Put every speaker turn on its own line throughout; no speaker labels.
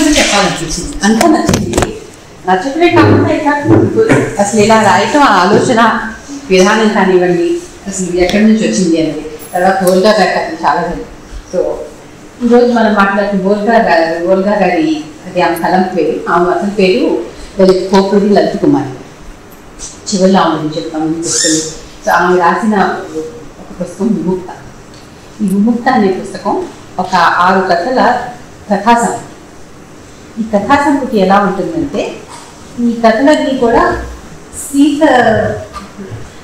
కూడా చెప్పాలనిపించింది, అంతా నచ్చింది. నచ్చటమే కాకుండా ఇట్లా అసలు ఇలా రాయటం ఆలోచన విధానం కానివ్వండి, అసలు ఎక్కడి నుంచి వచ్చింది అనేది. తర్వాత ఓల్గా గారి కథలు చాలా జరిగింది. సో ఈరోజు మనం మాట్లాడుతున్న ఓల్గా గారి అది ఆమె కలం పేరు, ఆమె అసలు పేరు కోపూరి లలిత కుమారి. చివరిలో ఆమె గురించి చెప్తామని పుస్తకం. సో ఆమె రాసిన ఒక పుస్తకం విముక్త. ఈ విముక్త అనే పుస్తకం ఒక 6 కథల కథాసం. ఈ కథాసంపుటి ఎలా ఉంటుందంటే, ఈ కథలన్నీ కూడా సీత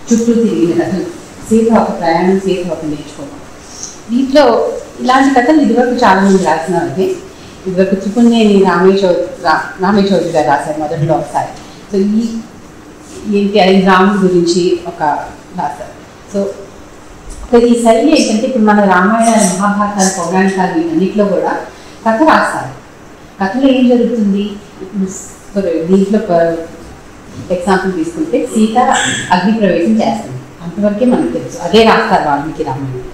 చుట్టూ తిరిగిన కథలు. సీత ఒక ప్రయాణం, సీత ఒక నేర్చుకోవడం. దీంట్లో ఇలాంటి కథలు ఇదివరకు చాలామంది రాసినారంటే, ఇదివరకు త్రిపుణ్యేని రామయ్య చౌదరి గారు రాశారు మొదట్లో ఒకసారి. సో ఏంటి అది రాముడి గురించి ఒక రాశారు. సో ఈ శైలి ఏంటంటే, ఇప్పుడు మన రామాయణ, మహాభారతాలు, పౌరాణికాలు వీటన్నిటిలో కూడా కథ రాస్తారు. కథలో ఏం జరుగుతుంది, దీంట్లో ఎగ్జాంపుల్ తీసుకుంటే సీత అగ్ని ప్రవేశం చేస్తుంది, అంతవరకే మనకు తెలుసు, అదే రాస్తారు వాల్మీకి రామాయణం.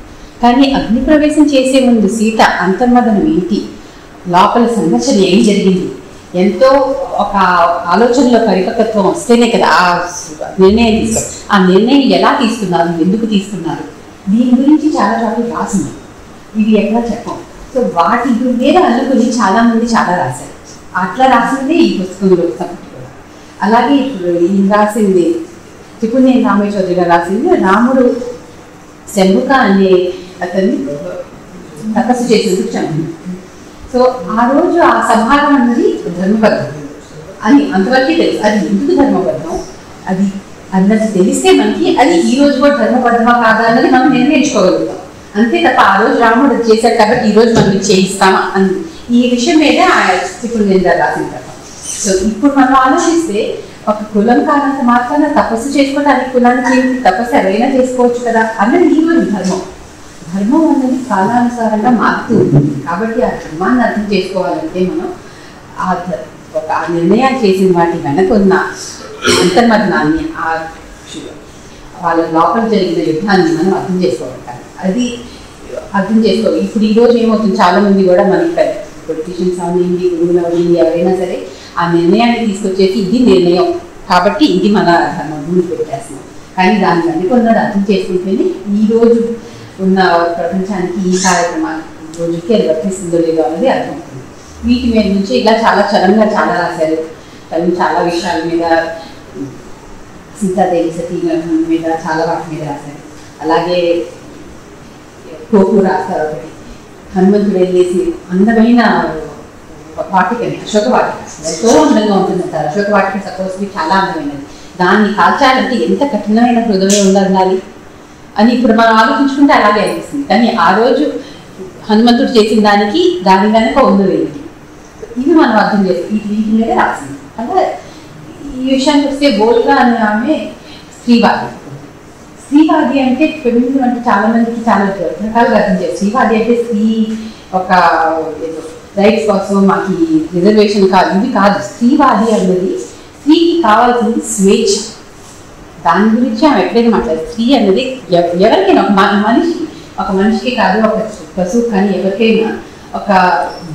కానీ అగ్ని ప్రవేశం చేసే ముందు సీత అంతర్మదనం ఏంటి, లోపల సంఘర్షణ ఏం జరిగింది, ఎంతో ఒక ఆలోచనలో పరిపక్వత్వం వస్తేనే కదా ఆ నిర్ణయం తీసుకోవాలి. ఆ నిర్ణయం ఎలా తీసుకున్నారు, ఎందుకు తీసుకున్నారు, దీని గురించి చాలా చాలా రాసింది. ఇవి ఎక్కడ చెప్పం. సో వాటి మీద అల్లుకుని చాలామంది చాలా రాశారు. అట్లా రాసిందే ఈ పుస్తకంలో సంపుటి కూడా. అలాగే ఇప్పుడు ఈయన రాసింది త్రిపుణ్యేని రామయ్య చౌదరి గారు రాసింది, రాముడు శంభుక అనే అతన్ని తపస్సు చేసేందుకు చంపింది. సో ఆ రోజు ఆ సంహారం అన్నది ధర్మబద్ధం అని అంతవరకే తెలుసు. అది ఎందుకు ధర్మబద్ధం అది అన్నది తెలిస్తే మనకి అది ఈ రోజు కూడా ధర్మబద్ధమా కాదా అన్నది మనం నిర్ణయించుకోగలుగుతాం. అంతే తప్ప ఆ రోజు రాముడు చేశాడు కాబట్టి ఈ రోజు మనం చేయిస్తామా అని ఈ విషయం మీద త్రిపుణ్యేని గారు రాసిన కదా. సో ఇప్పుడు మనం ఆలోచిస్తే ఒక కులం కానంత మాత్రాన తపస్సు చేసుకోవడానికి కులానికి ఏంటి, తపస్సు ఎవరైనా చేసుకోవచ్చు కదా అన్నది ఈ రోజు ధర్మం. ధర్మం అనేది కాలానుసారంగా మారుతూ ఉంటుంది. కాబట్టి ఆ ధర్మాన్ని అర్థం చేసుకోవాలంటే మనం ఆ నిర్ణయాలు చేసిన వాటి వెనక ఉన్న అంతర్మదనాన్ని, వాళ్ళ లోపల జరిగిన యుద్ధాన్ని మనం అర్థం చేసుకోవాలి. అది అర్థం చేసుకోవాలి. ఇప్పుడు ఈరోజు ఏమవుతుంది, చాలామంది కూడా మనకి పొలిటీషియన్స్ అవనింది, గురువులు అవనింది, ఎవరైనా సరే ఆ నిర్ణయాన్ని తీసుకొచ్చేసి ఇది నిర్ణయం కాబట్టి ఇది మన ధర్మం ముందు పెట్టేస్తున్నాం. కానీ దాన్ని వెనక ఉన్నది అర్థం చేసుకుంటేనే ఈరోజు ఉన్న ప్రపంచానికి ఈ కార్యక్రమాలు రోజుకి అది వర్తిస్తుందో లేదో అనేది అర్థమవుతుంది. వీటి మీద నుంచి ఇలా చాలా చలంగా చాలా రాశారు. తను చాలా విషయాల మీద, సీతాదేవి సతీగ్రహణం మీద చాలా వాటి మీద రాశారు. అలాగే కోపు రాస్తారు ఒకటి, హనుమంతుడు వెళ్ళేసి అందమైన వాటికని, అశోక వాటిక ఎంతో అందంగా ఉంటుందంటారు. అశోక వాటిక సపోజ్కి చాలా అందమైనది. దాన్ని కాల్చాలంటే ఎంత కఠినమైన హృదయం ఉండాలి అని ఇప్పుడు మనం ఆలోచించుకుంటే అలాగే అనిపిస్తుంది. కానీ ఆ రోజు హనుమంతుడు చేసిన దానికి దాని వెనక ఉన్నది ఇది మనం అర్థం చేస్తాం. వీటి మీద రాసింది. అలా ఈ విషయానికి వస్తే బోల్గా అనే ఆమె స్త్రీవాది. స్త్రీవాది అంటే ఫెమినిజం అంటే చాలా మందికి చాలా రకాలుగా అర్థం చేస్తారు. స్త్రీవాది అంటే స్త్రీ ఒక రైట్స్ కోసం మాకు రిజర్వేషన్ కాదు, ఇది కాదు. స్త్రీవాది అన్నది స్త్రీకి కావాల్సింది స్వేచ్ఛ. దాని గురించి ఆమె ఎక్కడైనా మాట్లాడారు. స్త్రీ అన్నది ఎవరికైనా ఒక మనిషికి కాదు, ఒక పశువు కానీ ఎవరికైనా ఒక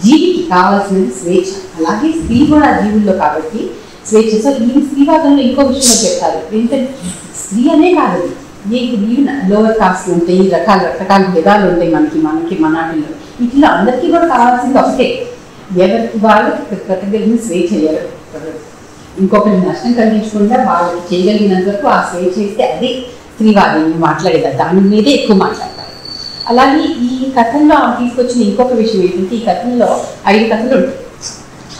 జీవికి కావాల్సినది స్వేచ్ఛ. అలాగే స్త్రీ కూడా జీవుల్లో కాబట్టి స్వేచ్ఛ. సో ఈ స్త్రీవాదంలో ఇంకో విషయంలో చెప్తారు ఏంటంటే, స్త్రీ అనే కాదు, మీకు లోవర్ కాస్ట్ ఉంటాయి, రకరకాల భేదాలు ఉంటాయి మనకి మనాటిలో. ఇట్లా అందరికీ కూడా కావాల్సింది ఒకటే, ఎవరికి వాళ్ళకి ప్రతిగలిగిన స్వేచ్ఛ. ఇంకొకరిని నష్టం కలిగించకుండా వాళ్ళకి చేయగలిగినంత వరకు ఆ స్వేచ్ఛ ఇస్తే అది స్త్రీవాది మాట్లాడేది. దాని మీదే ఎక్కువ మాట్లాడతారు. అలాగే ఈ కథల్లో ఆమె తీసుకొచ్చిన ఇంకొక విషయం ఏంటంటే, ఈ కథల్లో 5 కథలు ఉంటాయి,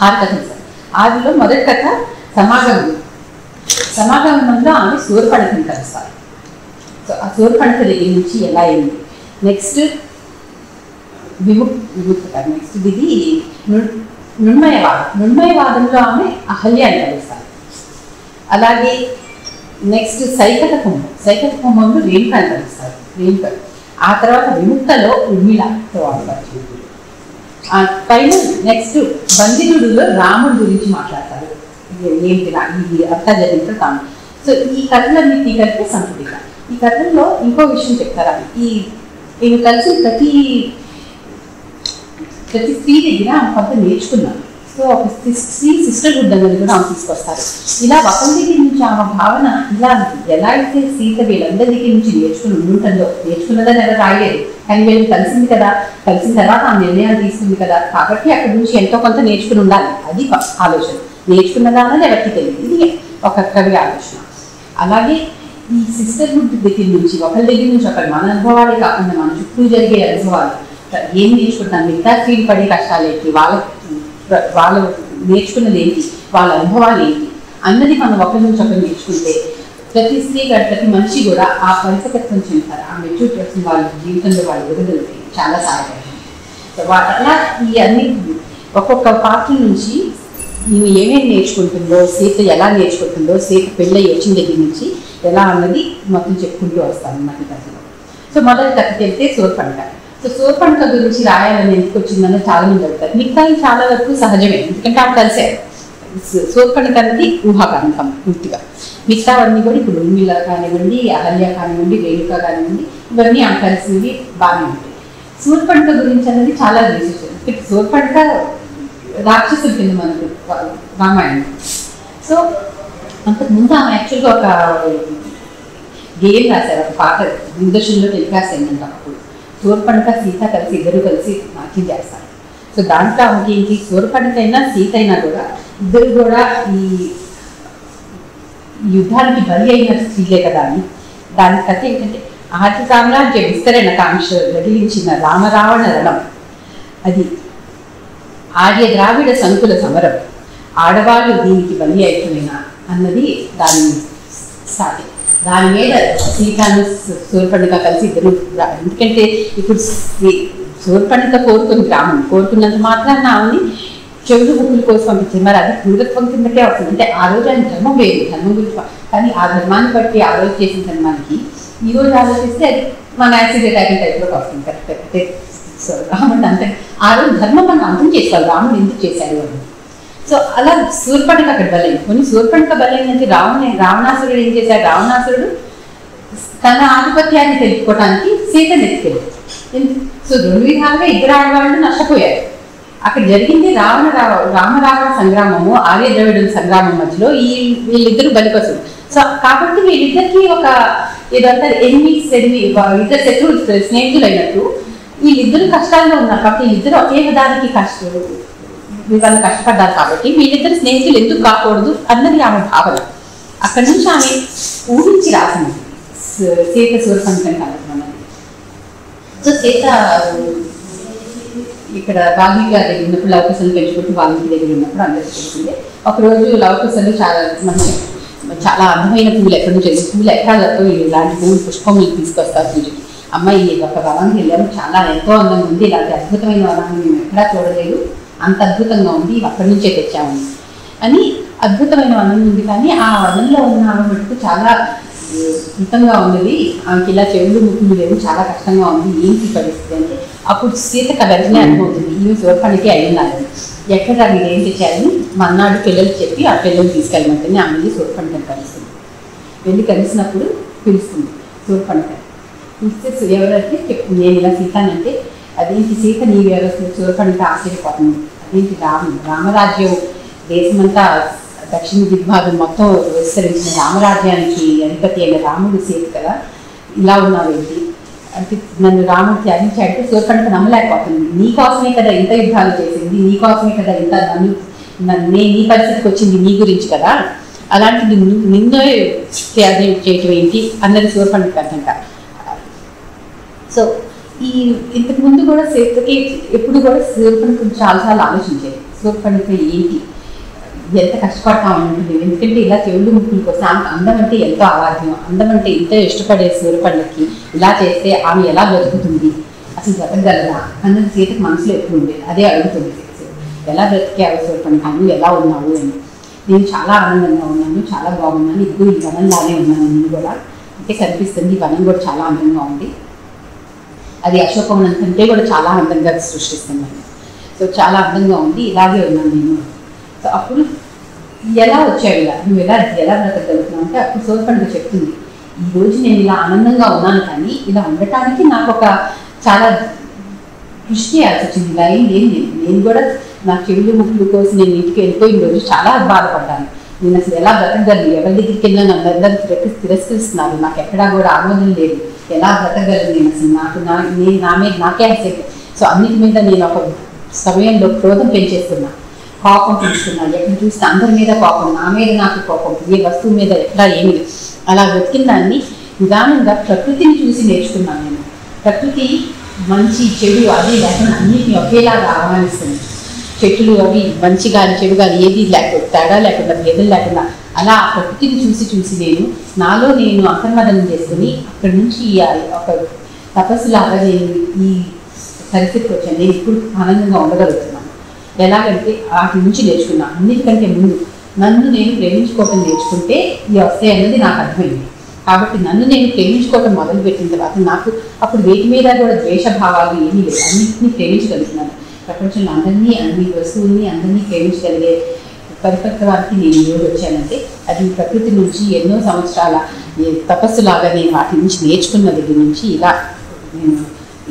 6 కథలు సార్. 6లో మొదటి కథ సమాగమంలో ఆమె సూర్పణకని కలుస్తారు. సో ఆ సూర్పణక దగ్గర నుంచి ఎలా అయింది. నెక్స్ట్ విముక్త. నెక్స్ట్ ఇది నున్మయవాదంలో ఆమె అహల్యాన్ని కలుస్తారు. అలాగే నెక్స్ట్ సైకత కుంభంలో రేణుకాన్ని కలుస్తారు. ఆ తర్వాత విముక్తలో ఉర్మిళతో పరిచయం. పైన నెక్స్ట్ బందినుడులో రాముడి గురించి మాట్లాడతారు. ఏంటి ఇది అంతా జరిగిన తాను. సో ఈ కథలన్నింటినీ కలిపి సంపుటిక. ఈ కథల్లో ఇంకో విషయం చెప్తారా, నేను కలిసి ప్రతి స్త్రీ దగ్గర కొంత నేర్చుకున్నాను. సో ఒక సిస్టర్హుడ్ అనేది కూడా ఆమె తీసుకొస్తారు. ఇలా ఒకరి దగ్గర నుంచి ఆమె భావన ఇలా ఎలా అయితే సీత వీళ్ళందరి దగ్గర నుంచి నేర్చుకుని ఉంటుందో, నేర్చుకున్నదని ఎవరు రాయలేదు కానీ వీళ్ళు కలిసింది కదా, కలిసిన తర్వాత ఆమె నిర్ణయాలు తీసుకుంది కదా, కాబట్టి అక్కడి నుంచి ఎంతో కొంత నేర్చుకుని ఉండాలి. అది ఆలోచన. నేర్చుకున్నదా అన్నది ఎవరికి తెలియదు. ఇది ఒక కవి ఆలోచన. అలాగే ఈ సిస్టర్హుడ్ దగ్గర నుంచి ఒకరి దగ్గర నుంచి ఒకరు మన అనుభవాలే కాకుండా మన చుట్టూ జరిగే అనుభవాలు ఏం నేర్చుకుంటాం, మిగతా ఫీల్ పడే కష్టాలు ఏంటి, వాళ్ళు నేర్చుకున్నది ఏంటి, వాళ్ళ అనుభవాలు ఏంటి అన్నది మనం ఒకరి నుంచి ఒకరు నేర్చుకుంటే ప్రతి స్త్రీ ప్రతి మనిషి కూడా ఆ పరిపక్వత్వం చెందుతారు. ఆ మెచ్యూరిటీ వచ్చిన వాళ్ళ జీవితంలో వాళ్ళు ఎదుగుదలకి చాలా సహాయపడుతుంది. సో అలా ఈ అన్ని ఒక్కొక్క పాత్ర నుంచి ఈమె ఏమేమి నేర్చుకుంటుందో, సీత ఎలా నేర్చుకుంటుందో, సీత పెళ్ళి వచ్చిన దగ్గర నుంచి ఎలా అన్నది మొత్తం చెప్పుకుంటూ వస్తాను అన్నమాట కథలో. సో మొదటి కథకి వెళ్తే శూర్పణఖ. సో శూర్పణఖ గురించి రాయాలని ఎందుకు వచ్చిందని చాలా మంది అడుగుతారు. మిగతా చాలా వరకు సహజమే, ఎందుకంటే ఆమె కలిసారు. శూర్పణఖ అనేది ఊహాకారణం పూర్తిగా. మిగతావన్నీ కూడా ఇప్పుడు ఉర్మిళ కానివ్వండి, అహల్య కానివ్వండి, రేణుక కానివ్వండి, ఇవన్నీ ఆమె కలిసినవి బాగానే ఉంటాయి. శూర్పణఖ గురించి అనేది చాలా రీసెర్చ్. శూర్పణఖ రాక్షసుల కింద మనకు రామాయణం. సో అంతకుముందు ఆమె యాక్చువల్గా ఒక గేమ్ రాశారు, ఒక పాట దూరదర్శన్లో టెలికాస్ట్ అయిందంట. అప్పుడు శూర్పణఖ సీత కలిసి ఇద్దరు కలిసి నాట్యం చేస్తారు. సో దాంట్లో ఆమెకి ఏంటి, శూర్పణఖ అయినా సీత అయినా కూడా ఇద్దరు కూడా ఈ యుద్ధానికి బలి అయిన స్త్రీలే కదా అని. దాని కథ ఏంటంటే ఆది సామ్రాజ్య విస్తరణ కాంక్ష రగిలించిన రామరావణ రణం, అది ఆర్య ద్రావిడ సంకుల సమరం, ఆడవాళ్ళు దీనికి బలి అయిపోయినా అన్నది దాని సాటి. దాని మీద సీతాను శూర్పణఖ కలిసి ఇద్దరు. ఎందుకంటే ఇప్పుడు శూర్పణఖ కోరుకుని గ్రామం కోరుకున్నంత మాత్రాన ఆమెని చెవులు ముక్కుల కోసం పంపించింది. మరి అది క్రూరత్వం కిందకే అవుతుంది. అంటే ఆ రోజు ఆయన ధర్మం వేరు, ధర్మం గురించి. కానీ ఆ ధర్మాన్ని బట్టి ఆ రోజు చేసిన ధర్మానికి ఈ రోజు ఆలోచిస్తే అది మన యాసిడ్ అటాక్ టైప్లోకి వస్తుంది. కరెక్ట్. సో రాముడు అంటే ఆ రోజు ధర్మం మనం అర్థం చేసుకోవాలి, రాముడు ఎందుకు చేశాడు అని. సో అలా శూర్పణఖ అక్కడ బలైంది. కొన్ని శూర్పణఖ బలైందంటే రావణాసురుడు ఏం చేశాడు, రావణాసురుడు తన ఆధిపత్యాన్ని తెలుసుకోవడానికి సీతను ఎత్తుకెళ్ళాడు. సో రెండు విధాలుగా ఇద్దరు ఆడవాళ్ళు నష్టపోయారు. అక్కడ జరిగింది రామరావణ సంగ్రామము, ఆర్య ద్రవిడుల సంగ్రామం మధ్యలో వీళ్ళిద్దరు బలిపసులు. సో కాబట్టి వీళ్ళిద్దరికి ఒక ఏదంతా ఇద్దరు శత్రువులు స్నేహితులు అయినట్టు వీళ్ళిద్దరు కష్టాల్లో ఉన్నారు. కాబట్టి వీళ్ళిద్దరు ఒకే విధానికి వాళ్ళు కష్టపడ్డారు. కాబట్టి వీళ్ళిద్దరు స్నేహితులు ఎందుకు కాకూడదు అన్నది ఆమె భావన. అక్కడి నుంచి ఆమె ఊహించి రాసింది సీత శూర్పణఖ కార్యక్రమం. సో సీత ఇక్కడ వాల్మీకి గారి దగ్గర ఉన్నప్పుడు లవకుశలు పెంచుకుంటూ వాల్మీకి దగ్గర ఉన్నప్పుడు అందరికీ తెలిసిందే. ఒకరోజు లవకుశలు చాలా అందమైన పువ్వులు ఎక్కడి నుంచి పువ్వులు ఎకరాలతో ఇలాంటి పువ్వులు పుష్పములు తీసుకొస్తారు పూజకి. అమ్మాయి ఒక వనానికి వెళ్ళాము, చాలా ఎంతో అందంగా ఉంది, ఇలాంటి అద్భుతమైన వనాన్ని మేము ఎక్కడా చూడలేదు, అంత అద్భుతంగా ఉంది, అక్కడి నుంచే తెచ్చాము అని. అద్భుతమైన వనం ఉంది కానీ ఆ వనంలో ఉన్న ఆమె మటుకు చాలా కృతంగా ఉన్నది, ఆమెకి ఇలా చెవులు ముక్కులు లేవు, చాలా కష్టంగా ఉంది, ఏంటి పరిస్థితి అంటే అప్పుడు సీతకు వెంటనే అనుభవుతుంది ఈమె శూర్పణఖ అయ్యిందని. ఎక్కడ మీరు ఏం తెచ్చారని మన్నాడు పిల్లలు చెప్పి ఆ పిల్లలు తీసుకెళ్ళమంటే ఆమె శూర్పణఖ కలుస్తుంది. వెళ్ళి కలిసినప్పుడు పిలుస్తుంది శూర్పణఖ. పిలిస్తే ఎవరైతే చెప్తుంది నేను ఇలా సీతానంటే అదేంటి సీత నీవు ఎవరు, శూర్పణఖ ఆశ్చర్యపోతుంది. అదేంటి రామరాజ్యం దేశమంతా దక్షిణ దిగ్భాగం మొత్తం విస్తరించిన రామరాజ్యానికి అధిపతి అయిన రాముడు సీత కదా, ఇలా ఉన్నావేంటి అంటే నన్ను రాముడు త్యాగించాడంటే శూర్పణఖ నమ్మలేకపోతుంది. నీకోసమే కదా ఇంత యుద్ధాలు చేసింది, నీకోసమే కదా ఇంత నీ పరిస్థితికి వచ్చింది నీ గురించి కదా, అలాంటిది నిన్నే త్యాగం చేయటం ఏంటి అన్నది శూర్పణఖ అంట. సో ఇంతకు ముందు కూడా సీతకి ఎప్పుడు కూడా శూర్పణఖ చాలాసార్లు ఆలోచించేది, శూర్పణఖ ఏంటి ఎంత కష్టపడతా ఉంటుంది. ఎందుకంటే ఇలా చెవులు ముక్కుల కోసం ఆమె అందం అంటే ఎంతో అవాధ్యం, అందం అంటే ఎంతో ఇష్టపడే శూర్పణఖకి ఇలా చేస్తే ఆమె ఎలా బ్రతుకుతుంది, అసలు బ్రతకగలదా అన్నది సీతకు మనసులో ఎక్కువ ఉండేది. అదే అడుగుతుంది, ఎలా బ్రతికావు శూర్పణఖ, నువ్వు ఎలా ఉన్నావు అని. నేను చాలా ఆనందంగా ఉన్నాను, చాలా బాగున్నాను, ఇదిగో ఈ వనంలానే ఉన్నాను నేను కూడా అంటే కనిపిస్తుంది. ఈ వనం కూడా చాలా అందంగా ఉంది, అది అశోకవనం కంటే కూడా చాలా అందంగా సృష్టిస్తున్నాను. సో చాలా అందంగా ఉంది, ఇలాగే ఉన్నాను నేను. సో అప్పుడు ఎలా వచ్చావు ఇలా, నువ్వు ఎలా బ్రతకగలుగుతున్నావు అంటే అప్పుడు శూర్పణఖ చెప్తుంది, ఈరోజు నేను ఇలా ఆనందంగా ఉన్నాను కానీ ఇలా ఉండటానికి నాకు ఒక చాలా కృషి చేయాల్సి వచ్చింది. ఇలా ఏం లేదు, నేను కూడా నా చెవులు ముక్కులు కోసం నేను ఇంటికి వెళ్ళిపోయిన రోజు చాలా బాధపడ్డాను. నేను అసలు ఎలా బ్రతకగలను, ఎవరి దగ్గరికి వెళ్ళినా నన్ను అందరూ తిరస్కరిస్తున్నారు, నాకు ఎక్కడా కూడా ఆమోదం లేదు, ఎలా బ్రతకగలను నేను అసలు, నేను నా మీద నాకే అసలు. సో అన్నిటి మీద నేను ఒక సమయంలో క్రోధం పెంచేస్తున్నా, కోపం పెంచుతున్నాను, ఎక్కడ చూస్తే అందరి మీద కోపం, నా మీద నాకు కోపం, ఏ వస్తువు మీద ఎట్లా ఏమి. అలా వెతికిన దాన్ని నిదానంగా ప్రకృతిని చూసి నేర్చుకున్నాను నేను. ప్రకృతి మంచి చెడు అది లేకుండా అన్నిటిని ఒకేలాగా ఆహ్వానిస్తుంది. చెట్లు అవి మంచి కానీ చెడు కానీ ఏది లేకుండా తేడా లేకుండా భేదం లేకుండా అలా ఆ ప్రకృతిని చూసి నాలో నేను అంతర్మదనం చేసుకుని అక్కడి నుంచి ఒక తపస్సులాగా నేను ఈ పరిస్థితికి వచ్చాను. నేను ఇప్పుడు ఆనందంగా ఉండగలుగుతున్నాను. ఎలాగంటే వాటి నుంచి నేర్చుకున్నాను. అన్నిటికంటే ముందు నన్ను నేను ప్రేమించుకోవటం నేర్చుకుంటే ఇవి వస్తాయి అన్నది నాకు అర్థమైంది. కాబట్టి నన్ను నేను ప్రేమించుకోవటం మొదలుపెట్టిన తర్వాత నాకు అప్పుడు వేటి మీద కూడా ద్వేషభావాలు ఏమీ లేవు. అన్నింటినీ ప్రేమించగలుగుతున్నాను. ప్రపంచంలో అందరినీ, అన్ని వస్తువుల్ని అందరినీ ప్రేమించగలిగే పరిపక్వానికి నేను ఈరోజు వచ్చానంటే అది ప్రకృతి నుంచి ఎన్నో సంవత్సరాల తపస్సులాగా నేను వాటి నుంచి నేర్చుకున్న దగ్గర నుంచి ఇలా నేను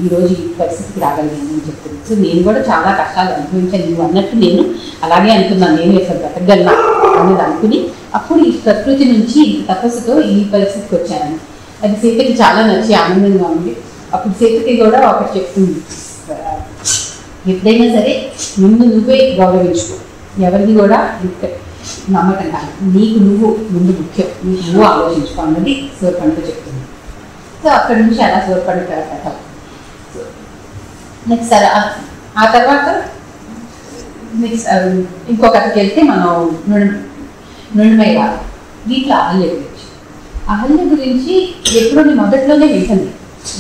ఈరోజు ఈ పరిస్థితికి రాగలిగానని చెప్తున్నాను. సో నేను కూడా చాలా కష్టాలు అనుభవించాను. నువ్వు అన్నట్టు నేను అలాగే అనుకున్నాను, నేను ఎక్కడ బ్రతకగలనా అనేది అనుకుని అప్పుడు ఈ ప్రకృతి నుంచి తపస్సుతో ఈ పరిస్థితికి వచ్చాను. అది సీతకి చాలా నచ్చి ఆనందంగా ఉంది. అప్పుడు సీతకి కూడా ఒకటి చెప్తుంది, ఎప్పుడైనా సరే నిన్ను నువ్వే గౌరవించుకో, ఎవరిని కూడా నమ్మకం కాదు, నీకు నువ్వు ముందు ముఖ్యం, నీకు నువ్వు ఆలోచించుకో అన్నది శూర్పణఖ చెప్తుంది. సో అక్కడి నుంచి అలా శూర్పణఖ కథ. నెక్స్ట్ ఆ తర్వాత నెక్స్ట్ ఇంకో కథకి వెళ్తే మనం నుండిమయ్య వీటిలో అహల్య గురించి ఎప్పుడో నేను మొదట్లోనే వింటుంది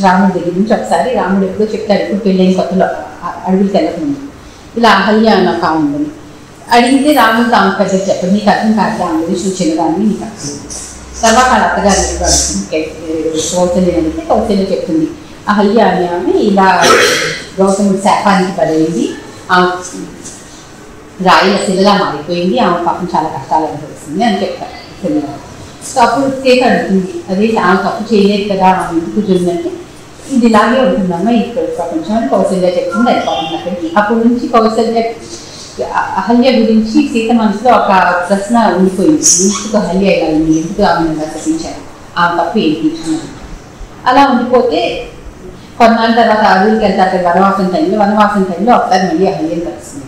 రాముడి దగ్గర నుంచి. ఒకసారి రాముడు ఎప్పుడో చెప్తాడు, ఇప్పుడు పెళ్ళైన కొత్తలో అడవులకి వెళ్ళకముందు ఇలా అహల్య అన్న కావుందని అడిగితే రాముడు తాము పెద్ద చెప్పండి, నీకు అర్థం కాదు ఆమె విషయం చిన్నదాన్ని నీకు అర్థం. తర్వాత వాళ్ళ అత్తగారు కౌశల్య అడిగితే కౌశల్య చెప్తుంది, అహల్య అని ఆమె ఇలా గౌతముడి శాపానికి పడేది, ఆమె రాయిల శిలలా మారిపోయింది, ఆమె పాపం చాలా కష్టాలు అనుభవిస్తుంది అని చెప్తారు. సో అప్పుడు సీత అడుగుతుంది, అదే ఆమె తప్పు చేయలేదు కదా, ఆమె ఎందుకు చూడంటే ఇది ఇలాగే ఉంటుందమ్మా ఇక్కడ ప్రపంచం అని కౌశల్య చెప్తుంది. అయిపోతుంది అక్కడికి. అప్పటి నుంచి అహల్య గురించి సీత మనసులో ఒక ప్రశ్న ఉండిపోయింది, ఎందుకు అహల్య ఇలా ఉంది, ఎందుకు ఆమె తప్పించారు, ఆమె తప్పు ఏంటి అన్నది. అలా ఉండిపోతే కొన్నాళ్ళ తర్వాత అడవులకి వెళ్తారు వనవాసం టైంలో ఒకసారి మళ్ళీ అహల్యని కలుస్తుంది.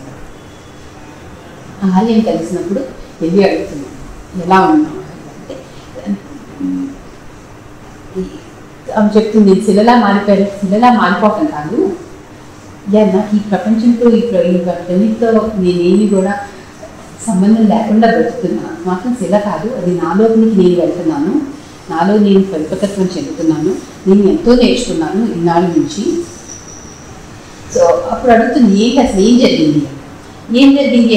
అహల్యని కలిసినప్పుడు వెళ్ళి అడుగుతుంది, ఎలా ఉన్నావు అంటే ఆమె చెప్తుంది, శిలలా మారిపోయారు, శిలలా మారిపోవటం కాదు, నాకు ఈ ప్రపంచంతో వీటితో నేనేమి కూడా సంబంధం లేకుండా బ్రతుకుతున్నాను, మాత్రం శిల కాదు, అది నాలోనికి నేను వెళ్తున్నాను, నాలో నేను పరిపక్వత్వం చెందుతున్నాను, నేను ఎంతో నేర్చుకున్నాను ఇన్నాళ్ళ నుంచి. సో అప్పుడు అడుగుతుంది, ఏంటి అసలు ఏం జరిగింది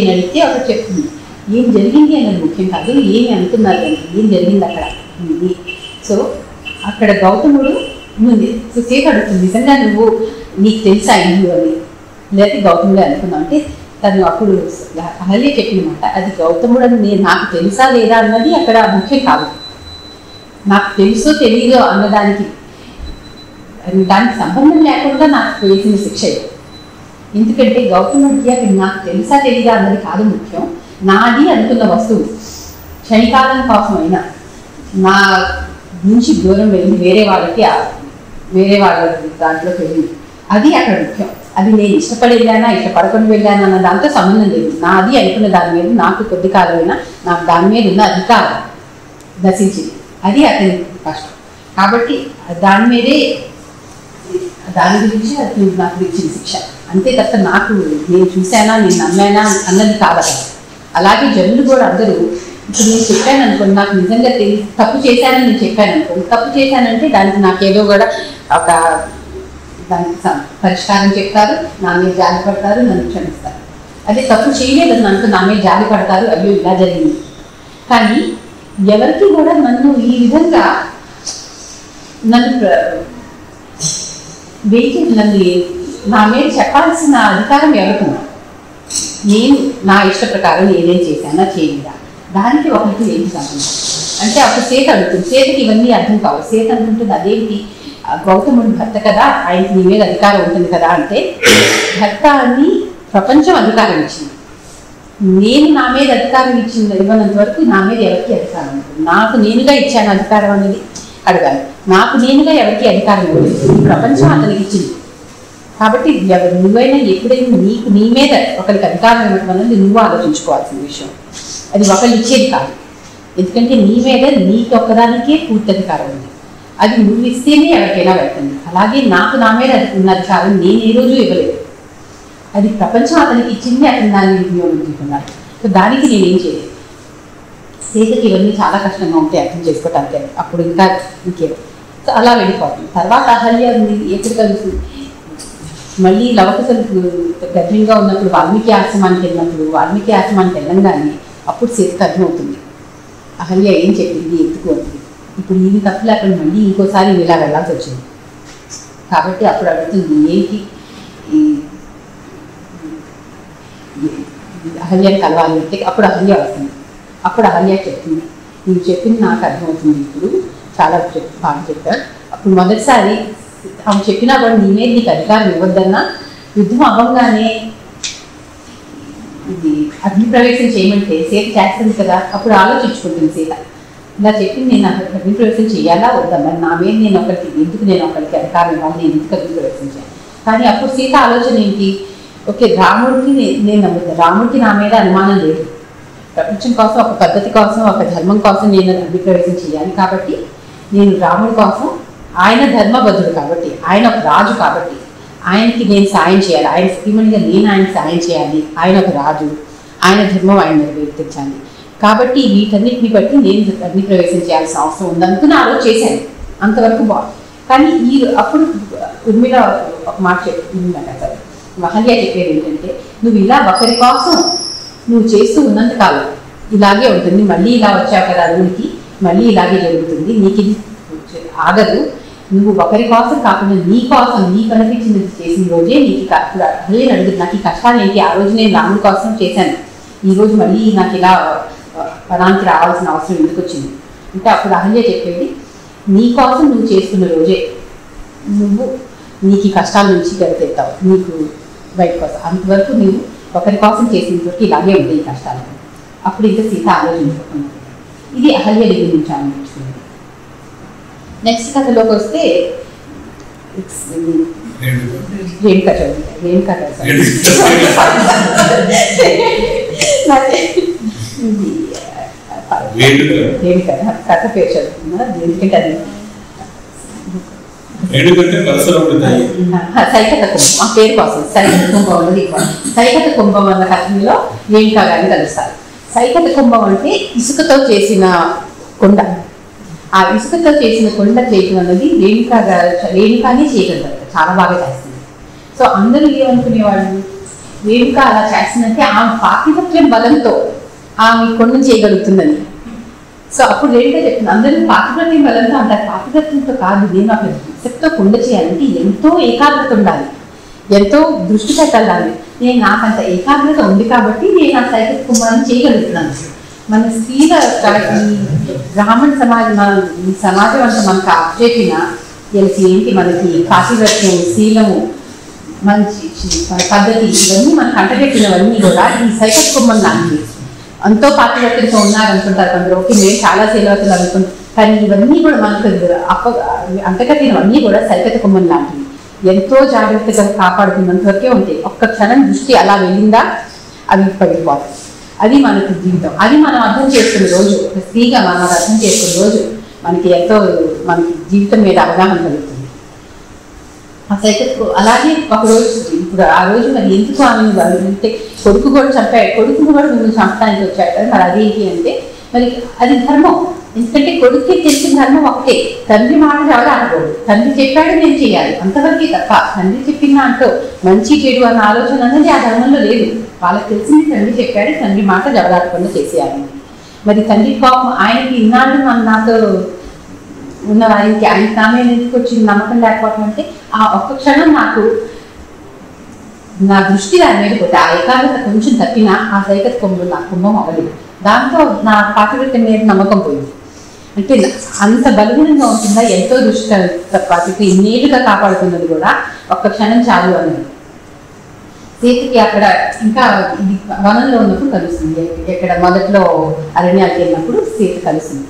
అని అడిగితే అక్కడ చెప్తుంది, ఏం జరిగింది అన్నది ముఖ్యం కాదు, ఏమి అనుకున్నారు కానీ ఏం జరిగింది అక్కడ. సో అక్కడ గౌతముడు ఉంది. సో సీత అడుగుతుంది, నిజంగా నువ్వు నీకు తెలుసా ఇల్లు అని, లేకపోతే గౌతముడే అనుకున్నావు అంటే తను అప్పుడు అహల్య చెప్పినమాట, అది గౌతముడు అని నాకు తెలుసా లేదా అన్నది అక్కడ ముఖ్యం కాదు, నాకు తెలుసో తెలియదో అన్నదానికి దానికి సంబంధం లేకుండా నాకు వేసిన శిక్ష. ఎందుకంటే గౌతముడికి అక్కడ నాకు తెలుసా తెలీదా అన్నది కాదు ముఖ్యం, నాది అనుకున్న వస్తువు క్షణికాలం కోసం అయినా నా నుంచి దూరం వెళ్ళి వేరే వాళ్ళ దాంట్లోకి వెళ్ళింది, అది అక్కడ ముఖ్యం. అది నేను ఇష్టపడి వెళ్ళానా ఇష్టపడకుండా వెళ్ళానా అన్న దాంతో సంబంధం లేదు. నాది అనుకున్న దాని మీద నాకు కొద్ది కాలమైనా నాకు దాని మీద ఉన్న అధికారం నశించింది, అది అతని కష్టం. కాబట్టి దాని గురించి అది నాకు ఇచ్చిన శిక్ష అంతే తప్ప నాకు నేను చూశానా నేను నమ్మానా అన్నది కాదు. అలాగే జనులు కూడా అందరూ ఇప్పుడు నేను చెప్పాను అనుకోండి, నాకు నిజంగా తప్పు చేశానని నేను చెప్పాను అనుకోండి, తప్పు చేశానంటే దానికి నాకేదో కూడా ఒక దానికి పరిష్కారం చెప్తారు, నా మీద జాలి పడతారు, నన్ను క్షమిస్తారు. అదే తప్పు చేయలేదని అనుకో నా మీద జాలి పడతారు, అయ్యో ఇలా జరిగింది. కానీ ఎవరికి కూడా నన్ను ఈ విధంగా నన్ను నా మీద చెప్పాల్సిన అధికారం ఎవరికి? నేను నా ఇష్ట ప్రకారం ఏదేం చేశానా చేయలేదా దానికి ఒకరికి ఏంటి సంబంధం అంటే అప్పుడు సీత అడుగుతుంది. సీతకి ఇవన్నీ అర్థం కావు. సీత అనుకుంటుంది, అదేంటి గౌతముడి భర్త కదా, ఆయనకి నీ మీద అధికారం ఉంటుంది కదా అంటే భర్త అని ప్రపంచం అధికారం ఇచ్చింది. నేను నా మీద అధికారం ఇవ్వనంత వరకు నా మీద ఎవరికి అధికారం ఉంటుంది. నాకు నేనుగా ఇచ్చాను అధికారం అనేది అడగాలి. నాకు నేనుగా ఎవరికి అధికారం ఇవ్వలేదు, ప్రపంచం అతనికి ఇచ్చింది. కాబట్టి నువ్వైనా ఎప్పుడైనా నీకు నీ మీద ఒకరికి అధికారం ఇవ్వడం అనేది నువ్వు ఆలోచించుకోవాల్సిన విషయం. అది ఒకళ్ళు ఇచ్చేది కాదు. ఎందుకంటే నీ మీద నీకు ఒక్కదానికే పూర్తి అధికారం ఉంది. అది నువ్వు ఇస్తేనే ఎవరికైనా వెళ్తుంది. అలాగే నాకు నా మీద ఉన్న అధికారం నేను ఏ రోజు ఇవ్వలేదు. అది ప్రపంచం అతనికి ఇచ్చింది, అతను దాన్ని వినియోగించుకున్నాడు. సో దానికి నేనేం చేయలేదు. సీతకి ఇవన్నీ చాలా కష్టంగా ఉంటాయి అర్థం చేసుకోవటానికి. అప్పుడు ఇంకా ఇంకేం. సో అలా వెళ్ళిపోతుంది. తర్వాత అహల్య ఎప్పుడు కలుగుతుంది, మళ్ళీ లవకుశలు గర్భిణిగా ఉన్నప్పుడు వాల్మీకి ఆశ్రమానికి వెళ్ళంగానే అప్పుడు సీతకు అర్థమవుతుంది అహల్య ఏం చెప్పింది ఎందుకు అంటుంది. ఇప్పుడు ఈయన తప్పు లేకుండా మళ్ళీ ఇంకోసారి ఇలా వెళ్ళాల్సి వచ్చింది. కాబట్టి అప్పుడు అడుగుతుంది ఏంటి అహల్యని కలవాలి అంటే అప్పుడు అహల్య వస్తుంది. అప్పుడు అహల్య చెప్తుంది నువ్వు చెప్పింది నాకు అర్థమవుతుంది, ఇప్పుడు చాలా బాగా చెప్పారు. అప్పుడు మొదటిసారి ఆమె చెప్పినా కూడా నీ మీద నీకు అధికారం ఇవ్వద్దన్నా యుద్ధం అవ్వగానే ఇది అగ్నిప్రవేశం చేయమంటే సీత చేస్తుంది కదా. అప్పుడు ఆలోచించుకుంటుంది సీత, ఇలా చెప్పింది నేను అగ్నిప్రవేశం చేయాలా వద్దా, మరి నా మీద నేను ఒకరికి అధికారం ఇవ్వాలి, నేను ఎందుకు అగ్నిప్రవేశం చేయాలి. కానీ అప్పుడు సీత ఆలోచన ఏంటి, ఓకే రాముడికి నేను నమ్ముతాను, రాముడికి నా మీద అనుమానం లేదు, ప్రపంచం కోసం ఒక పద్ధతి కోసం ఒక ధర్మం కోసం నేను అగ్నిప్రవేశం చేయాలి. కాబట్టి నేను రాముడి కోసం, ఆయన ధర్మబద్ధుడు కాబట్టి, ఆయన ఒక రాజు కాబట్టి ఆయనకి నేను సాయం చేయాలి, ఆయన శ్రీమణిగా నేను ఆయనకి సాయం చేయాలి. ఆయన ఒక రాజు, ఆయన ధర్మం ఆయన నెరవేర్తించాలి. కాబట్టి వీటన్నిటిని బట్టి నేను అగ్నిప్రవేశం చేయాల్సిన అవసరం ఉందనుకుని ఆ రోజు చేశాను. అంతవరకు బాగుంది. కానీ అప్పుడు ఉర్మిళ ఒక మాట చెప్తుందట సార్, అహల్య చెప్పేది ఏంటంటే నువ్వు ఇలా ఒకరి కోసం నువ్వు చేస్తూ ఉన్నంతకాలం ఇలాగే ఉంటుంది, మళ్ళీ ఇలా వచ్చావు కదా అరువునికి, మళ్ళీ ఇలాగే జరుగుతుంది, నీకు ఇది ఆగదు. నువ్వు ఒకరి కోసం కాకుండా నీ కోసం నీకు అనిపించినది చేసిన రోజే నీకు అహల్యని అడుగుతుంది నాకు ఈ కష్టాలు ఏంటి, ఆ రోజు నేను రాముడి కోసం చేశాను, ఈరోజు మళ్ళీ నాకు ఇలా పదానికి రావాల్సిన అవసరం ఎందుకు వచ్చింది అంటే అప్పుడు అహల్య చెప్పేది నీ కోసం నువ్వు చేసుకున్న రోజే నీకు ఈ కష్టాల నుంచి గడిపెడతావు, నీకు బయట కోసం. అంతవరకు నువ్వు ఒకరి కోసం చేసినప్పటికీ ఇలాగే ఉంటాయి ఈ కష్టాలు. అప్పుడు ఇంకా సీత ఆలోచించుకున్నాను. ఇది అహల్య దగ్గర నుంచి ఆలోచించుకుంది. నెక్స్ట్ కథలోకి వస్తే రేణుక కథ పేరు చదువుతున్నా, ఎందుకంటే అది సైకత కుంభం ఆ పేరు కోసం సైకత కుంభం అన్నది. సైకత కుంభం అన్న కథలో రేణుక గారిని కలుస్తారు. సైకత కుంభం అంటే ఇసుకతో చేసిన కొండ. ఆ ఇసుకతో చేసిన కొండ చేయటం అన్నది రేణుకానే చేయగలుగుతారు, చాలా బాగా చేస్తుంది. సో అందరూ ఏమనుకునేవాళ్ళు, రేణుక అలా చేస్తుందంటే ఆమె పాతిపత్యం బలంతో ఆమె కొండను చేయగలుగుతుందని. సో అప్పుడు రేణుక చెప్తుంది అందరూ పాతిపత్యం బలంతో అంటారు, పాతిపత్యంతో కాదు, నేను అక్కడ ఇసుకతో కొండ చేయాలంటే ఎంతో ఏకాగ్రత ఉండాలి, ఎంతో దృష్టి పెట్టాలి. నేను నాకంత ఏకాగ్రత ఉంది కాబట్టి నేను ఆ సైకత కుంభాన్ని చేయగలుగుతున్నాను. మన స్త్రీల బ్రాహ్మణ సమాజం అంతా మనకు అప్పచెప్పిన ఏంటి, మనకి పాతివ్రత్యం, శీలము, మంచి పద్ధతి ఇవన్నీ మనకు అంటగట్టినవన్నీ కూడా ఈ సైకత కుంభం లాంటివి. ఎంతో పాతివ్రత్యంతో ఉన్నారనుకుంటారు కొందరు, ఓకే మేము చాలా శీలవతులు అనుకుంటాం, కానీ ఇవన్నీ కూడా మనకు అంటగట్టినవన్నీ కూడా సైకత కుంభం లాంటివి. ఎంతో జాగ్రత్తగా కాపాడుతున్నంత వరకే ఉంటాయి. ఒక్క క్షణం దృష్టి అలా వెళ్ళిందా అవి పడిపోతాయి. అది మనకు జీవితం. అది మనం అర్థం చేసుకునే రోజు, ఒక స్త్రీగా మనం అది అర్థం చేసుకునే రోజు మనకి జీవితం మీద అవగాహన కలుగుతుంది. ఆ సైకతకు అలాగే ఒక రోజు ఇప్పుడు ఆ రోజు మరి ఎందుకు ఆమెను అంటే కొడుకు కూడా చంపాడు, కొడుకును కూడా మిమ్మల్ని చంపడానికి వచ్చాడు కదా, మరి అదేంటి అంటే మరి అది ధర్మం. ఎందుకంటే కొడుక్కి తెలిసిన ధర్మం ఒకటే, తండ్రి మాట ఎవరు అనకూడదు, తండ్రి చెప్పాడు నేను చేయాలి అంతవరకే తప్ప తండ్రి చెప్పిన అంటూ మంచి చెడు అన్న ఆలోచన అనేది ఆ ధర్మంలో లేదు. వాళ్ళకి తెలిసింది తండ్రి చెప్పాడు, తండ్రి మాట జవదాటకుండా చేసేయాలి. మరి తండ్రి కోపం ఆయనకి ఇన్నాళ్ళు నాతో ఉన్న వారికి ఆయన తామే ఎందుకు వచ్చింది నమ్మకం లేకపోవడం అంటే ఆ ఒక్క క్షణం నాకు నా దృష్టి దాని మీద పోతే ఆ ఏకాగ్రత కొంచెం తప్పినా ఆ సైకత కుంభం నా కుంభం అవ్వలేదు. దాంతో నా పాతివ్రత్యం మీద నమ్మకం పోయింది. అంటే అంత బలహీనంగా ఉంటుందా, ఎంతో దృష్టి పాతికి ఇన్నేళ్ళుగా కాపాడుతున్నది కూడా ఒక్క క్షణం చాలు అనేది. సీతకి అక్కడ ఇంకా ఇది వనంలో ఉన్నప్పుడు కలుస్తుంది. ఎక్కడ మొదట్లో అరణ్యానికి వెళ్ళినప్పుడు సీత కలుస్తుంది.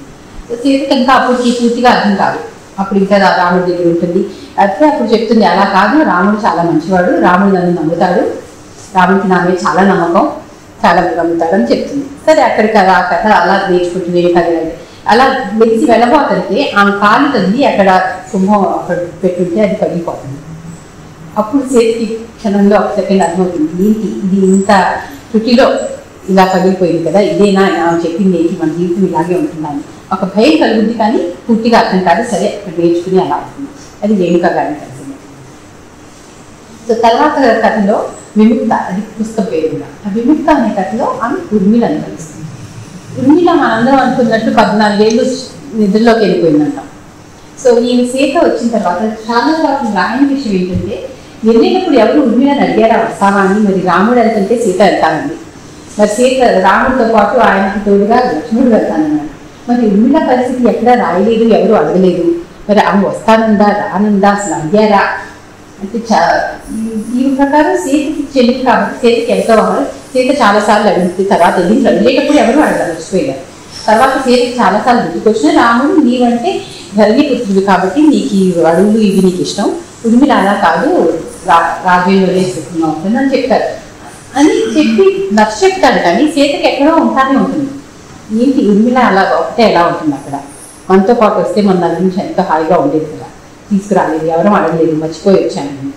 సీతకి ఇంకా అప్పటికి పూర్తిగా అర్థం కాదు. అప్పుడు ఇంకా రాముడి దగ్గర ఉంటుంది. అయితే అప్పుడు చెప్తుంది, అలా కాదు, రాముడు చాలా మంచివాడు, రాముడు నన్ను నమ్ముతాడు, రాముడికి నా మీద చాలా నమ్మకం, చాలా నమ్ముతాడని చెప్తుంది. సరే అక్కడికి ఆ కథ అలా నేర్చుకుంటుంది. కథ అలా వెలిసి వెళ్ళబోతుంటే ఆమె కాలు తల్లి అక్కడ కుంభం అక్కడ పెట్టుంటే అది పగిలిపోతుంది. అప్పుడు సీతకి క్షణంలో ఒక సెకండ్ అర్థమవుతుంది, ఏంటి ఇది ఇంత చుట్టిలో ఇలా పగిలిపోయింది కదా, ఇదేనా ఆమె చెప్పింది, ఏంటి మన జీవితం ఇలాగే ఉంటుందని ఒక భయం కలుగుద్ది. కానీ పూర్తిగా అర్థం కాదు. సరే అక్కడ నేర్చుకుని అలా అవుతుంది. అది రేణుకా గారిని కలిసింది. సో తర్వాత కథలో విముక్త, అది పుస్తకం పేరు కూడా. ఆ విముక్త అనే కథలో ఆమె ఉర్మిళని కలుస్తుంది. ఉర్మిళ మనందరం అనుకున్నట్టు 14 ఏళ్ళు నిద్రలోకి వెళ్ళిపోయిందంటాం. సో ఈ సీత వచ్చిన తర్వాత చాలా వాటిని రాయని విషయం ఏంటంటే, వెళ్ళేటప్పుడు ఎవరు ఉర్మిళని అడిగారా వస్తావా అని. మరి రాముడు వెళ్తుంటే సీత వెళ్తానండి. మరి సీత రాముడితో పాటు ఆయనకి తోడుగా లక్ష్మణుడు వెళ్తానన్నాడు. మరి ఉర్మిళ పరిస్థితి ఎక్కడా రాయలేదు, ఎవరు అడగలేదు. మరి ఆమె వస్తానందా రానందా అసలు అడిగారా అంటే ఈ ప్రకారం సీతకి చెల్లి కాబట్టి సీతకి ఎంతో సీత చాలాసార్లు అడిగింది. తర్వాత వెళ్ళేటప్పుడు ఎవరు అడగాలి, వచ్చిపోయారు. తర్వాత సీతకి చాలాసార్లు గుర్తుకొచ్చిన రాముడు నీవంటే ధరణి పుత్రుడు కాబట్టి నీకు ఈ అడుగులు ఇవి నీకు ఇష్టం, ఉర్మిళ అలా కాదు, రాజ్యంలో వేసుకున్నావు అని చెప్తారు అని చెప్పి నచ్చ చెప్తాడు. కానీ సీతకి ఎక్కడో ఉంటానే ఉంటుంది. ఏంటి ఉర్మిళ అలా ఒకటే ఎలా ఉంటుంది అక్కడ, మనతో పాటు వస్తే మన దాని నుంచి ఎంతో హాయిగా ఉండేది కదా, తీసుకురాలేదు, ఎవరూ అడగలేదు, మర్చిపోయి వచ్చాను,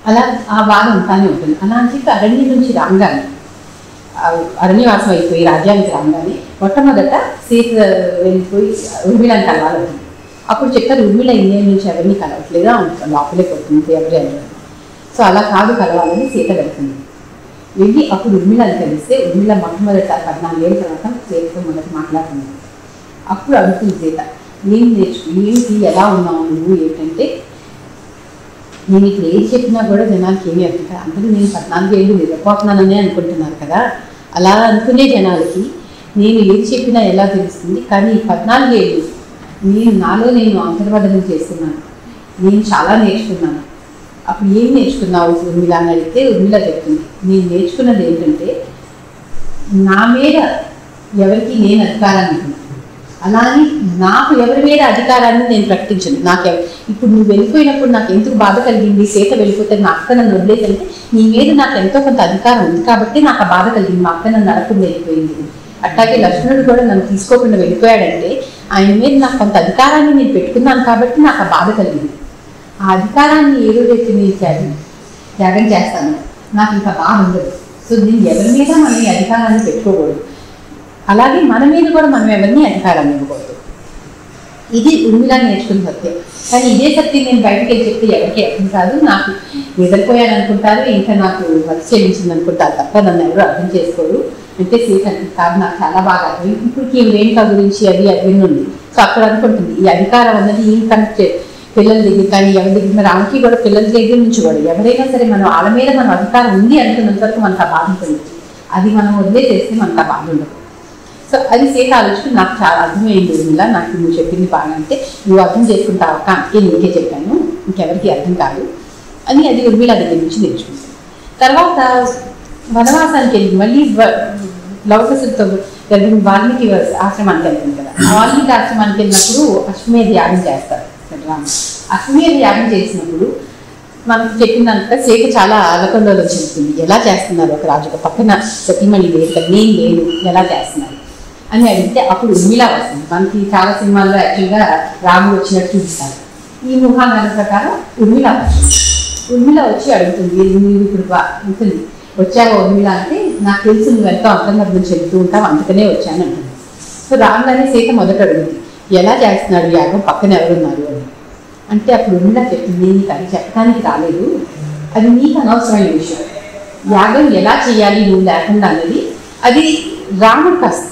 అలా ఆ బాధ ఉంటానే ఉంటుంది. అలా అని చెప్పి అరణ్యం నుంచి రాగానే, అరణ్యవాసం అయిపోయి రాజ్యానికి రాగానే మొట్టమొదట సీత వెళ్ళిపోయి ఉర్మిళని కలవాలి. అప్పుడు చెప్తారు, ఉర్మిళ ఇండియా నుంచి ఎవరిని కలవట్లేదా, లోపలే కొడుతుంది ఎవరు వెళ్ళారు. సో అలా కాదు, కలవాలని సీత వెళ్తుంది. వెళ్ళి అప్పుడు ఉర్మిళని కలిస్తే ఉర్మిళ మొట్టమొదట 14 ఏళ్ళ తర్వాత సీతతో మొదటి మాట్లాడుతుంది. అప్పుడు అడుగుతుంది సీత, నేను ఏంటి ఎలా ఉన్నావు నువ్వు, ఏంటంటే నేను ఇక్కడ ఏది చెప్పినా కూడా జనాలకి ఏమీ అర్థం కాదు, అందరూ నేను 14 ఏళ్ళు నిద్రపోతున్నాననే అనుకుంటున్నారు కదా, అలా అనుకునే జనాలకి నేను ఏది చెప్పినా ఎలా తెలుస్తుంది. కానీ 14 ఏళ్ళు నాలో నేను అంతర్వదనం చేస్తున్నాను, నేను చాలా నేర్చుకున్నాను. అప్పుడు ఏం నేర్చుకున్నావు ఉర్మిళ అని అడిగితే ఉర్మిళ చెప్తుంది, నేను నేర్చుకున్నది ఏంటంటే నా మీద ఎవరికి నేను అధికారాన్ని ఇస్తున్నాను, అలానే నాకు ఎవరి మీద అధికారాన్ని నేను ప్రకటించను. ఇప్పుడు నువ్వు వెళ్ళిపోయినప్పుడు నాకు ఎందుకు బాధ కలిగింది, సీత వెళ్ళిపోతే మా అక్క నన్ను వదిలేదంటే నీ మీద నాకు ఎంతో కొంత అధికారం ఉంది కాబట్టి నాకు ఆ బాధ కలిగింది, మా అక్క నన్ను నడకుండా వెళ్ళిపోయింది. అట్లాగే లక్ష్మణుడు కూడా నన్ను తీసుకోకుండా వెళ్ళిపోయాడంటే ఆయన మీద నాకు కొంత అధికారాన్ని నేను పెట్టుకున్నాను కాబట్టి నాకు ఆ బాధ కలిగింది. ఆ అధికారాన్ని ఏ రోజైతే నేను త్యాగం చేస్తాను నాకు ఇంకా బాధ ఉండదు. సో నేను ఎవరి మీద మనం ఈ అధికారాన్ని పెట్టుకోకూడదు, అలాగే మన మీద కూడా మనం ఎవరిని అధికారాన్ని ఇవ్వకూడదు. ఇది ఉర్మిళ నేర్చుకున్న సత్యం. కానీ ఇదే సత్యం నేను బయటకు వెళ్ళి చెప్తే ఎవరికి అర్థం కాదు, నాకు నిద్రపోయాను అనుకుంటారు, ఇంకా నాకు వర్క్ చెల్లించింది అనుకుంటారు తప్ప నన్ను ఎవరు అర్థం చేసుకోరు అంటే సీత కాదు, నాకు చాలా బాగా అర్థం. ఇప్పుడు రేణుక గురించి అది ఉంది. సో అక్కడ అనుకుంటుంది ఈ అధికారం అన్నది ఏం కనెక్ట్ పిల్లల దగ్గర కానీ ఎవరి దగ్గర, మరి ఆమెకి కూడా పిల్లల దగ్గర నుంచి కూడా ఎవరైనా సరే మనం వాళ్ళ మీద మనం అధికారం ఉంది అనుకున్నంత వరకు మనకు ఆ బాధ ఉంటుంది. అది మనం వదిలేసేస్తే మనకు ఆ బాధ ఉండదు. సో అది సీత ఆలోచన నాకు చాలా అర్థమైంది ఉర్మిళ, నాకు నువ్వు చెప్పింది బాగా, అంటే నువ్వు అర్థం చేసుకుంటావు అక్క, అందుకే నీకే చెప్పాను, ఇంకెవరికి అర్థం కాదు అని అది ఉర్మిళ దగ్గర నుంచి నేర్చుకుంటాను. తర్వాత వనవాసానికి వెళ్ళి మళ్ళీ లవకుశులతో వాల్మీకి ఆశ్రమానికి వెళ్తుంది కదా. వాల్మీకి ఆశ్రమానికి వెళ్ళినప్పుడు అశ్వమేధ యాగం చేస్తారు. అశ్వమేధ యాగం చేసినప్పుడు మనకు చెప్పినంత సీత చాలా అలకొండలో చెప్తుంది, ఎలా చేస్తున్నారు ఒక రాజుకు పక్కన సతీమణి లేదు, నేను లేను, ఎలా చేస్తున్నారు అని అడిగితే అప్పుడు ఉర్మిళ వస్తుంది. మనకి చాలా సినిమాల్లో యాక్చువల్గా రాముడు వచ్చినట్టు చూపిస్తారు. ఈ ఊహాగానం ప్రకారం ఉర్మిళ వచ్చి అడుగుతుంది, నువ్వు ఇప్పుడు ఉంటుంది వచ్చావా ఉర్మిళ అంటే, నాకు తెలుసు నువ్వు ఎంతో అంతంగా గురించి చెబుతూ ఉంటావు అందుకనే వచ్చాను అంటుంది. సో రాములనే సీత మొదట అడుగుతుంది, ఎలా చేస్తున్నాడు యాగం, పక్కన ఎవరున్నారు అని. అంటే అప్పుడు ఉర్మిళ చెప్తుంది, నీకు అది చెప్పడానికి రాలేదు, అది నీకు అనవసరమైన విషయం, యాగం ఎలా చేయాలి నువ్వు లేకుండా అనేది అది రాముడు ప్రశ్న,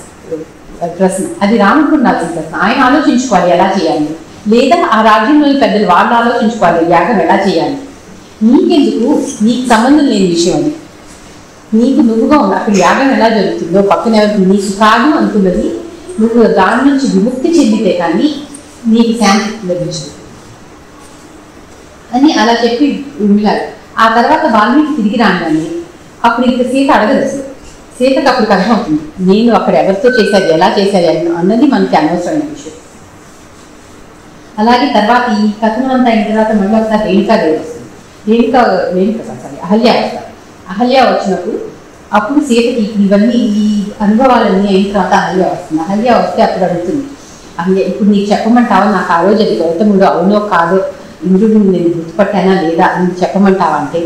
అది రాముడికి ఉండాల్సిన ప్రశ్న. ఆయన ఆలోచించుకోవాలి ఎలా చేయాలి, లేదా ఆ రాజ్యంలోని పెద్దలు వాళ్ళు ఆలోచించుకోవాలి యాగం ఎలా చేయాలి. నీకెందుకు, నీకు సంబంధం లేని విషయం అది, నీకు నువ్వుగా ఉంది. అక్కడ యాగం ఎలా జరుగుతుందో పక్కన ఎవరికి నీకు కాదు అనుకున్నది, నువ్వు దాని నుంచి విముక్తి చెందితే కానీ నీకు శాంతి లభించదు అని అలా చెప్పి ఉర్మిళ ఆ తర్వాత వాల్మీకి తిరిగి రాగానే అప్పుడు ఇంకా సీత అడగదు అసలు. సీతకు అప్పుడు అర్థమవుతుంది నేను అక్కడ ఎవరితో చేశారు, ఎలా చేశారు అన్నది మనకి అనవసరమైన విషయం. అలాగే తర్వాత ఈ కథనం అంతా అయిన తర్వాత మళ్ళీ ఒకసారి రేణుకాదేవి వస్తుంది. అహల్య వస్తారు. అహల్య వచ్చినప్పుడు అప్పుడు సీతకి ఇవన్నీ ఈ అనుభవాలన్నీ అయిన తర్వాత అహల్య వస్తుంది. అహల్య వస్తే అప్పుడు అడుగుతుంది, అహల్య ఇప్పుడు నీకు చెప్పమంటావా, నాకు ఆ రోజు అది గౌతముడు అవునో కాదో ఇంద్రుడిని నేను గుర్తుపట్టానా లేదా అని చెప్పమంటావా అంటే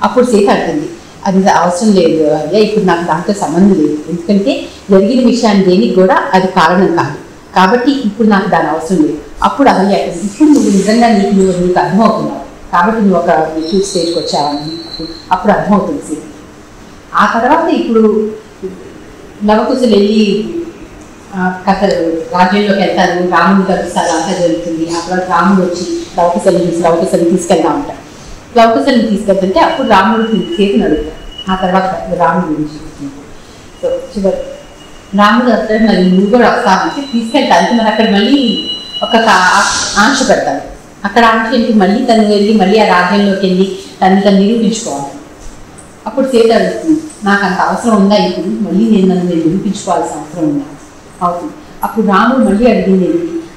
అప్పుడు సీత అంటుంది అది అవసరం లేదు అయ్యా, ఇప్పుడు నాకు దాంతో సంబంధం లేదు, ఎందుకంటే జరిగిన విషయాన్ని దేనికి కూడా అది కారణం కాదు, కాబట్టి ఇప్పుడు నాకు దాని అవసరం లేదు. అప్పుడు అహల్య ఇప్పుడు నువ్వు నిజంగా నీకు అర్థమవుతున్నావు కాబట్టి నువ్వు ఒక మెచ్యూర్ స్టేజ్కి వచ్చావని అప్పుడు అర్థమవుతుంది సీత. ఆ తర్వాత ఇప్పుడు లవకుశలు వెళ్ళి కథ రాజ్యంలోకి వెళ్తారు, రాముని కలుస్తారు, అంతా జరుగుతుంది. ఆ తర్వాత రాముడు వచ్చి లవకుశల్ని తీసుకెళ్తా ఉంటారు. లవకుశల్ని తీసుకెళ్తుంటే అప్పుడు రాముడు సీతను అడుగుతారు. ఆ తర్వాత రాముడు గురించి సో చివరి రాముడు వస్తాడు, మరి నువ్వు కూడా వస్తావంటే తీసుకెళ్తాను. మరి అక్కడ మళ్ళీ ఒక ఆంక్ష పెడతాడు. అక్కడ ఆంక్ష ఏంటి, మళ్ళీ తను వెళ్ళి మళ్ళీ ఆ రాజ్యంలోకి వెళ్ళి తను నిరూపించుకోవాలి. అప్పుడు సీత అడుగుతుంది నాకు అంత అవసరం ఉందా, ఇప్పుడు మళ్ళీ నన్ను నిరూపించుకోవాల్సిన అవసరం ఉందా అవుతుంది. అప్పుడు రాముడు మళ్ళీ అడిగింది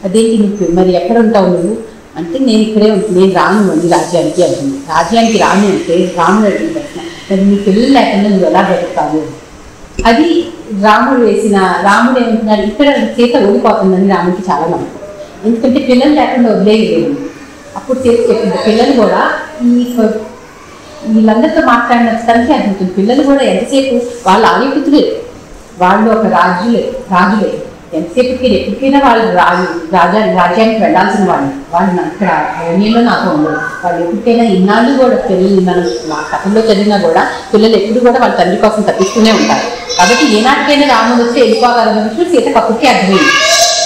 అదేంటి నువ్వు మరి ఎక్కడ ఉంటావు నువ్వు అంటే నేను ఇక్కడే ఉంటుంది, నేను రాను మళ్ళీ రాజ్యానికి అంటుంది. రాజ్యానికి రాను అంటే రాముడు అడిగిన ప్రశ్న మరి నీ పిల్లలు లేకుండా నువ్వు ఎలా బ్రతుకుతావు. అది రాముడు ఏమంటున్నాడు ఇక్కడ సీత ఓడిపోతుందని రాముడికి చాలా నమ్మకం, ఎందుకంటే పిల్లలు లేకుండా వదిలేయలేదు. అప్పుడు సీత చెప్పింది పిల్లలు కూడా వీళ్ళందరితో మాట్లాడిన తనకే అర్థమవుతుంది, పిల్లలు కూడా ఎంతసేపు వాళ్ళ ఆయుపుతులే, వాళ్ళు ఒక రాజులే ఎంతసేపుకి ఎప్పటికైనా వాళ్ళు రాజ్యానికి వెళ్ళాల్సిన వాళ్ళు అక్కడ అరణ్యంలో నాతో ఉండదు. వాళ్ళు ఎప్పటికైనా ఇన్నాళ్ళు కూడా పిల్లలు మనం కథల్లో చదివినా కూడా పిల్లలు ఎప్పుడు కూడా వాళ్ళ తండ్రి కోసం తప్పిస్తూనే ఉంటారు. కాబట్టి ఏనాటికైనా రాముడు వస్తే వెళ్ళిపోగలన్న విషయం సీతకు అప్పటికే అర్థమైంది.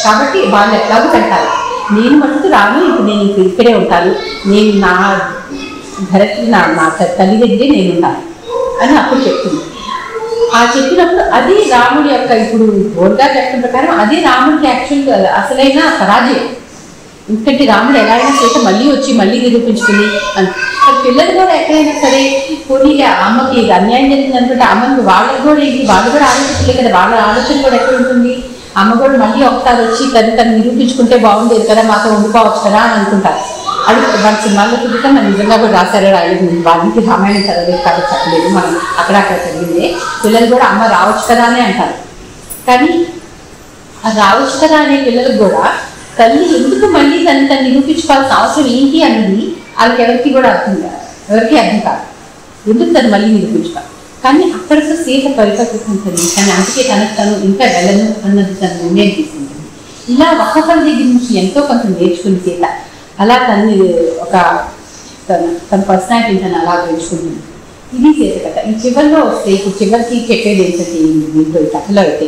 కాబట్టి వాళ్ళు ఎట్లాగో పెట్టాలి, నేను మటుకు రాను, ఇప్పుడు నేను ఇక్కడే ఉంటాను, నేను నా భరత్కి నా తల్లి దగ్గరే నేను ఉంటాను అని అప్పుడు చెప్తుంది. ఆ చెప్పినప్పుడు అది రాముడి యొక్క ఇప్పుడు బోర్గా చెప్పిన ప్రకారం అదే రాముడికి యాక్చువల్ అసలైన పరాజయం. ఎందుకంటే రాముడు ఎలా అయినా సీత మళ్ళీ వచ్చి మళ్ళీ నిరూపించుకుని పిల్లలు కూడా ఎక్కడైనా సరే పోనీ అమ్మకి అన్యాయం జరిగింది అనుకుంటే అమ్మకి వాళ్ళు కూడా ఆలోచించలేదు కదా, వాళ్ళ ఆలోచన కూడా ఎక్కడ ఉంటుంది, అమ్మ కూడా మళ్ళీ ఒకసారి వచ్చి తను నిరూపించుకుంటే బాగుండేది కదా, మాతో ఉండిపోవచ్చు కదా అని అనుకుంటారు. అది వాళ్ళ సినిమాల్లో చూపితే మనం నిజంగా కూడా రాశారో రాయలేదు, వాళ్ళకి రామాయణం చదవలేదు కాబట్టి చెప్పలేదు, మనం అక్కడ చదివిందే. పిల్లలు కూడా అమ్మ రావచ్చు కదా అని అంటారు, కానీ ఆ రావచ్చు కదా అనే పిల్లలకు కూడా తల్లి ఎందుకు మళ్ళీ తను నిరూపించుకోవాల్సిన అవసరం ఏంటి అన్నది వాళ్ళకి ఎవరికి అర్థం కాదు, ఎందుకు తను మళ్ళీ నిరూపించుకోవాలి. కానీ అక్కడితో సీత పరిపక్వం కలిగి కానీ అందుకే తను ఇంకా వెళ్ళను అన్నది తన నిర్ణయం తీసుకుంటుంది. ఇలా ఒక్కొక్కరి దగ్గర నుంచి ఎంతో కొంత నేర్చుకుని సీత అలా తన పర్సనాలిటీని తను అలా పెంచుకుంటుంది. ఇది సీత కథ. ఈ చివరిలో వస్తే ఇప్పుడు చివరికి చెప్పేది ఏంటంటే దీంట్లో ఈ కథలో అయితే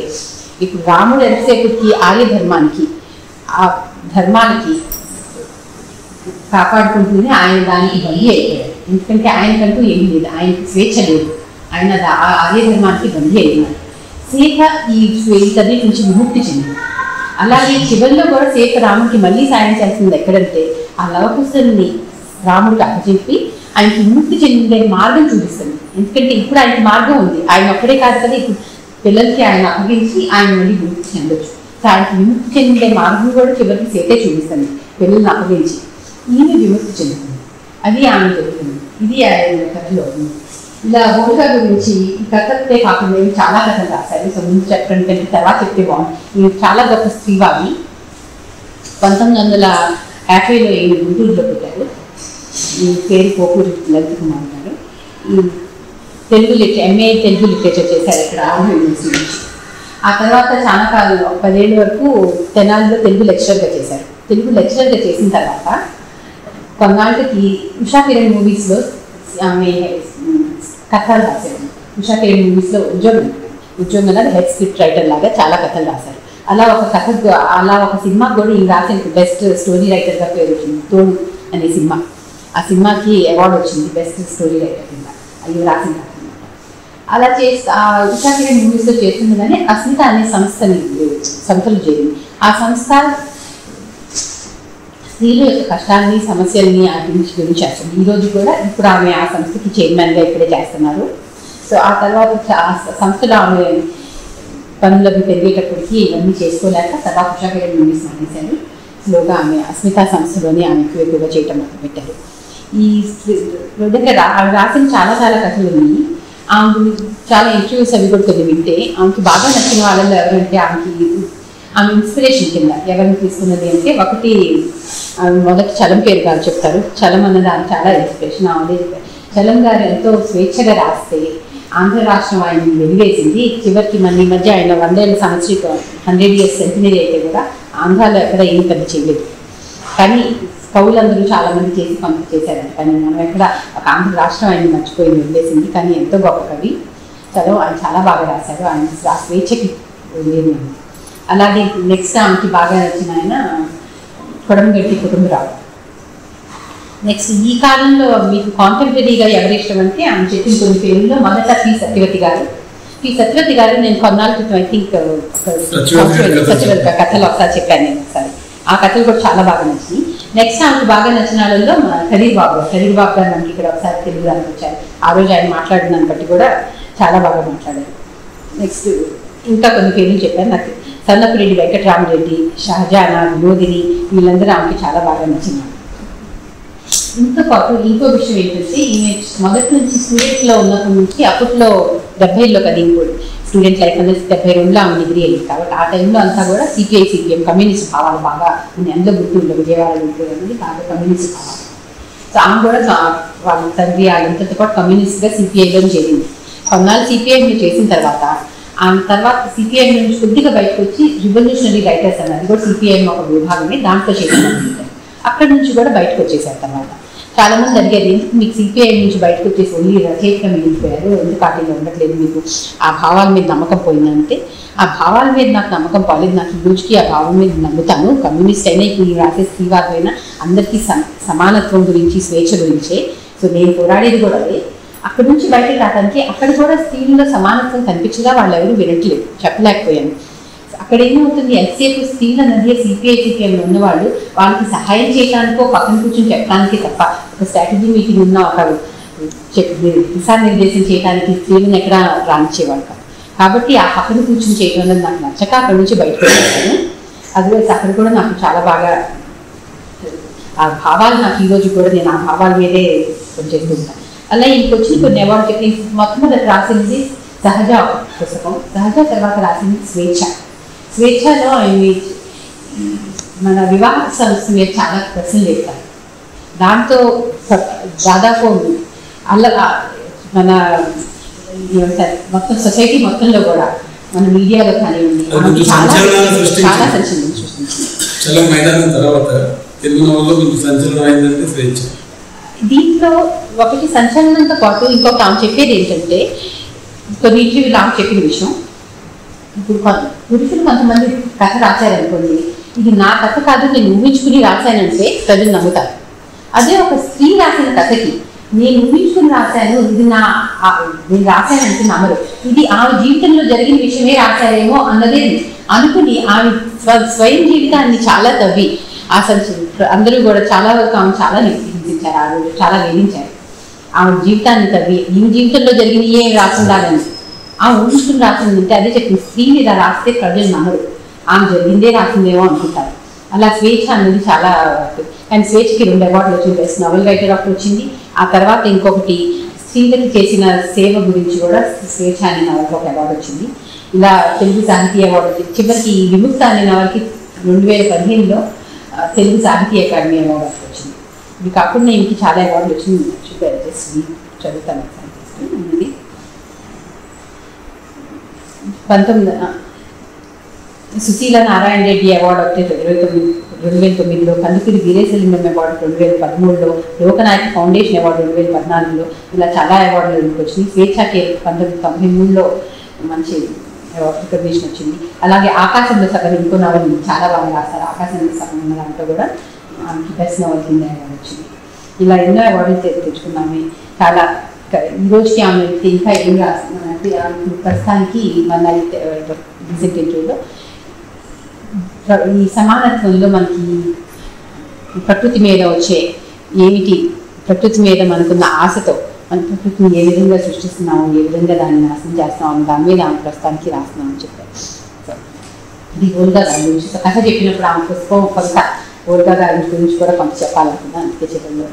ఇప్పుడు రాముడు ఎంతసేపటికి ఆర్య ధర్మానికి ఆ ధర్మానికి కాపాడుకుంటూనే ఆయన దానికి బందీ అయిపోయాడు. ఎందుకంటే ఆయనకంటూ ఏమీ లేదు, ఆయనకి స్వేచ్ఛ లేదు, ఆయన ఆర్య ధర్మానికి బందీ అయినాడు. సీత ఈ నుంచి విముక్తి చెందింది. అలాగే చివరిలో కూడా సీత రాముడికి మళ్ళీ సాయం చేస్తుంది ఎక్కడంటే ఆ లవకుశల్ని రాముడికి అప్పచెప్పి ఆయనకి విముక్తి చెందే మార్గం చూపిస్తుంది. ఎందుకంటే ఇప్పుడు ఆయనకి మార్గం ఉంది, ఆయన ఒక్కడే కాదు కదా, ఇప్పుడు పిల్లలకి ఆయన అప్పగించి ఆయన మళ్ళీ విముక్తి చెందొచ్చు. ఆయనకి విముక్తి చెందే మార్గం కూడా చివరికి సీతే చూపిస్తుంది, పిల్లల్ని అప్పగించి ఈమె విముక్తి చెందుతుంది. అది ఆమె జరుగుతుంది. ఇది ఆయన కథలో ఇలా హోలిక గురించి ఈ కథతే కాకుండా ఇవి చాలా కథలు రాశారు. సో ముందు చెప్పండి తర్వాత చెప్తే బాగుంది. ఇవి చాలా గొప్ప స్త్రీవాది. 1950లో ఈయన గుంటూరులో పుట్టారు. ఈ పేరు పోకూరి లలిత కుమార్ గారు. ఈ ఎంఏ తెలుగు లిటరేచర్ చేశారు ఇక్కడ ఆంధ్ర యూనివర్సిటీ నుంచి. ఆ తర్వాత చాలా కాలం 10 ఏళ్ళ వరకు తెనాలిలో తెలుగు లెక్చరర్గా చేశారు. తెలుగు లెక్చరర్గా చేసిన తర్వాత కొన్నాళ్ళకి ఉషా కిరణ్ మూవీస్లో ఆమె కథలు రాశారు. ఉషా కిరణ్ మూవీస్లో ఉద్యోగంలో హెడ్ స్క్రిప్ట్ రైటర్ లాగా చాలా కథలు రాశారు. అలా ఒక సినిమాకి కూడా ఈ రాసిన బెస్ట్ స్టోరీ రైటర్గా పేరు వచ్చింది, తోడు అనే సినిమా. ఆ సినిమాకి అవార్డు వచ్చింది బెస్ట్ స్టోరీ రైటర్ కింద అవి రాసిన కథ. అలా ఉషా కిరణ్ మూవీస్లో చేస్తుండగానే అస్మిత అనే సంస్థలో చేరింది. ఆ సంస్థ స్త్రీల యొక్క కష్టాన్ని సమస్యల్ని గురించి అసలు ఈరోజు కూడా ఇప్పుడు ఆమె ఆ సంస్థకి చైర్మన్గా ఇక్కడే చేస్తున్నారు. సో ఆ తర్వాత సంస్థలో ఆమె పనులవి పెరిగేటప్పటికి ఇవన్నీ చేసుకోలేక తర్వాత ఉషా అకాడమీ నుండి మానేశారు. స్లోగా ఆమె అస్మితా సంస్థలోనే ఆమె ఎక్కువగా చేయటం మొదలుపెట్టారు. ఈ విధంగా రాసిన చాలా కథలు ఉన్నాయి. ఆమె చాలా ఇంటర్వ్యూస్ అవి కూడా కొన్ని వింటే ఆమెకి బాగా నచ్చిన వాళ్ళలో ఎవరంటే ఆమె ఇన్స్పిరేషన్ కింద ఎవరిని తీసుకున్నది అంటే ఒకటి మొదటి చలం పేరు గారు చెప్తారు. చలం అన్నది ఆమె చాలా ఇన్స్పిరేషన్. ఆమె చలం గారు ఎంతో స్వేచ్ఛగా రాస్తే ఆంధ్ర రాష్ట్రం ఆయన్ని వెలివేసింది. చివరికి మన ఈ మధ్య ఆయన 100 ఏళ్ళ సంవత్సరిక 100 years సెంటినరీ అయితే కూడా ఆంధ్రాలో ఎక్కడ ఏమి పెద్ద చేయలేదు. కానీ కవులందరూ చాలామంది చేసి పంపిణీ చేశారంట. కానీ మనం ఎక్కడ ఒక ఆంధ్ర రాష్ట్రం ఆయన్ని మర్చిపోయింది, వదిలేసింది. కానీ ఎంతో గొప్ప కవి చదువు ఆయన చాలా బాగా రాశారు. ఆయన స్వేచ్ఛకి లేదు. అలాగే నెక్స్ట్ ఆమెకి బాగా నచ్చిన ఆయన కొడంగట్టి కుటుంబరావు. నెక్స్ట్ ఈ కాలంలో మీకు కాంటెంపరీగా ఎవరి ఇష్టం అంటే ఆమె చెప్పిన కొన్ని పేర్లలో మొదట పి సత్యవతి గారు నేను కొన్నాళ్ళ క్రితం ఐ థింక్ సత్యవతి కథలు ఒకసారి చెప్పాను నేను ఒకసారి. ఆ కథలు కూడా చాలా బాగా నచ్చింది. నెక్స్ట్ ఆమెకు బాగా నచ్చిన వాళ్ళలో కరీర్ బాబు గారు మనకి ఇక్కడ ఒకసారి తెలుగు దానికి వచ్చారు. ఆ రోజు ఆయన మాట్లాడిన దాన్ని బట్టి కూడా చాలా బాగా మాట్లాడారు. నెక్స్ట్ ఇంకా కొన్ని పేర్లు చెప్పాను. నాకు సన్నపురెడ్డి వెంకటరామరెడ్డి, షహజానా, వినోదిని వీళ్ళందరూ ఆమెకి చాలా బాగా నచ్చినారు. ఇంతో పాటు ఇంకో విషయం ఏంటంటే ఈమె మొదటి నుంచి స్టూడెంట్లో ఉన్నప్పటి నుంచి అప్పట్లో 70లో కదా ఇంకోటి స్టూడెంట్ లైఫ్ అనేది 72లో ఆమె డిగ్రీ అయింది. కాబట్టి ఆ టైంలో అంతా కూడా సిపిఐ సిపిఎం కమ్యూనిస్ట్ భావాలు బాగా ఉంది. అందులో గుర్తుండే విజయవాడ గుంటూరు అనేది బాగా కమ్యూనిస్ట్ భావాలు. సో ఆమె కూడా వాళ్ళ తండ్రి వాళ్ళంతతో పాటు కమ్యూనిస్ట్గా సిపిఐలో చేరింది. కొన్నాళ్ళు సిపిఐలో చేసిన తర్వాత ఆమె తర్వాత సిపిఐ నుంచి కొద్దిగా బయటకు వచ్చి రివల్యూషనరీ రైటర్స్ అన్నది కూడా సిపిఐ ఒక విభాగమే దాంట్లో చేయడం. అక్కడి నుంచి కూడా బయటకు వచ్చేసారు. తర్వాత చాలామంది అడిగారు ఎందుకు మీకు సిపిఐ నుంచి బయటకు వచ్చేసి ఓన్లీ రచయితగా మిగిలిపోయారు, ఎందుకు పార్టీలో ఉండట్లేదు, మీకు ఆ భావాల మీద నమ్మకం పోయిందంటే ఆ భావాల మీద నాకు నమ్మకం పోలేదు. నాకు ఈ రోజుకి ఆ భావం మీద నమ్ముతాను. కమ్యూనిస్ట్ అయినా ఇప్పుడు రాసే స్త్రీవాదమైనా అందరికీ సమానత్వం గురించి స్వేచ్ఛ గురించే. సో నేను పోరాడేది కూడా అదే. అక్కడి నుంచి బయటకు రావడానికి అక్కడ కూడా స్త్రీల్లో సమానత్వం కనిపించగా వాళ్ళు ఎవరు వినట్లేదు, చెప్పలేకపోయాను. అక్కడ ఏమవుతుంది ఎంతసేపు స్త్రీల నదియ సిపిఐ సిపిఎంలో ఉన్నవాళ్ళు వాళ్ళకి సహాయం చేయడానికో పక్కన కూర్చొని చెప్పడానికి తప్ప ఒక స్ట్రాటజీ మీటింగ్ ఉన్న ఒక దిశానిర్దేశం చేయడానికి స్త్రీలను ఎక్కడ రానిచ్చేవాళ్ళు కాదు. కాబట్టి ఆ పక్కన కూర్చొని చేయడం అనేది నాకు నచ్చక అక్కడి నుంచి బయటకు వచ్చాను. అదర్వైజ్ అక్కడ కూడా నాకు చాలా బాగా ఆ భావాలు నాకు ఈరోజు కూడా నేను ఆ భావాల మీదే చేస్తుంటాను. అలా ఇంకొచ్చిన కొన్ని అవార్డు చెప్పి మొట్టమొదటి రాసింది సహజ పుస్తకం. సహజ తర్వాత రాసింది స్వేచ్ఛలో మన వివాహ సంస్థ మీద చాలా ప్రశ్నలు వేస్తారు. దాంతో దాదాపు మన మొత్తం సొసైటీ మొత్తంలో కూడా మన మీడియాలో కానివ్వండి చాలా సంచలనం సృష్టించింది. దీంట్లో ఒకటి సంచలనంతో పాటు ఇంకొక ఆమె చెప్పేది ఏంటంటే కొన్ని ఇంటర్వ్యూలు ఆమె చెప్పిన విషయం, ఇప్పుడు పురుషులు కొంతమంది కథ రాశారనుకోండి, ఇది నా కథ కాదు నేను ఊహించుకుని రాశానంటే ప్రజలు నమ్ముతారు. అదే ఒక స్త్రీ రాసిన కథకి నేను ఊహించుకుని రాశాను, ఇది నేను రాశానంటే నమ్మరు. ఇది ఆమె జీవితంలో జరిగిన విషయమే రాశారేమో అన్నదే అనుకుని ఆమె స్వయం జీవితాన్ని చాలా తవ్వి అసలు అందరూ కూడా చాలా వరకు ఆమె చాలా హింసించారు. ఆ రోజు చాలా వేధించారు. ఆమె జీవితాన్ని తవ్వి ఈ జీవితంలో జరిగిన ఏం రాసిందాలని ఆమె ఊహించుకుని రాసిందంటే అదే చెప్పింది. స్త్రీ మీద రాస్తే ప్రజలు నమ్మరు, ఆమె జరిగిందే రాసిందేమో అనుకుంటారు. అలా స్వేచ్ఛ అనేది చాలా. కానీ స్వేచ్ఛకి 2 అవార్డులు వచ్చింది. బెస్ట్ నవల్ రైటర్ ఒకటి వచ్చింది. ఆ తర్వాత ఇంకొకటి స్త్రీలకి చేసిన సేవ గురించి కూడా స్వేచ్ఛ అనే నవల్కి ఒక అవార్డు వచ్చింది. ఇలా తెలుగు సాహితీ అవార్డు వచ్చింది. చివరికి విముక్త అనే నవల్కి 2015లో తెలుగు సాహితీ అకాడమీ అవార్డు వచ్చింది. ఇది కాకుండా ఇంక చాలా అవార్డులు వచ్చింది. చదువుతాను. 19 సుశీల నారాయణ రెడ్డి అవార్డు ఒకటి 2009లో, కందుకూరి వీరేశలింగం అవార్డు 2013లో, లోకనాయక ఫౌండేషన్ అవార్డు 2014లో, ఇలా చాలా అవార్డులు వచ్చినాయి. స్వేచ్ఛకి 1993లో మంచి రికగ్నిషన్ వచ్చింది. అలాగే ఆకాశంలో సగం ఇంకో నవల్ చాలా బాగా రాస్తారు. ఆకాశంలో సగం ఉన్న దాంట్లో కూడా బెస్ట్ నవల్ కింద అవార్డు వచ్చింది. ఇలా ఎన్నో అవార్డులు తెచ్చుకున్నాము. చాలా ఈ రోజుకి ఆమె ఇంకా ఏం రాస్తుందంటే ప్రస్తుతానికి మన రీసెంట్ ఇంటర్వ్యూలో ఈ సమానత్వంలో మనకి ప్రకృతి మీద వచ్చే ఏమిటి, ప్రకృతి మీద మనకున్న ఆశతో మన ప్రకృతిని ఏ విధంగా సృష్టిస్తున్నాము, ఏ విధంగా దాన్ని నాశనం చేస్తున్నాము దాని మీద ఆమె ప్రస్తుతానికి రాస్తున్నాం అని చెప్పారు. ఇది ఓల్గా గారి గురించి కథ చెప్పినప్పుడు ఆమె పుస్తకం కొంత ఓల్గా గారి గురించి కూడా కొంత చెప్పాలనుకున్నాను, అందుకే చెప్పండి.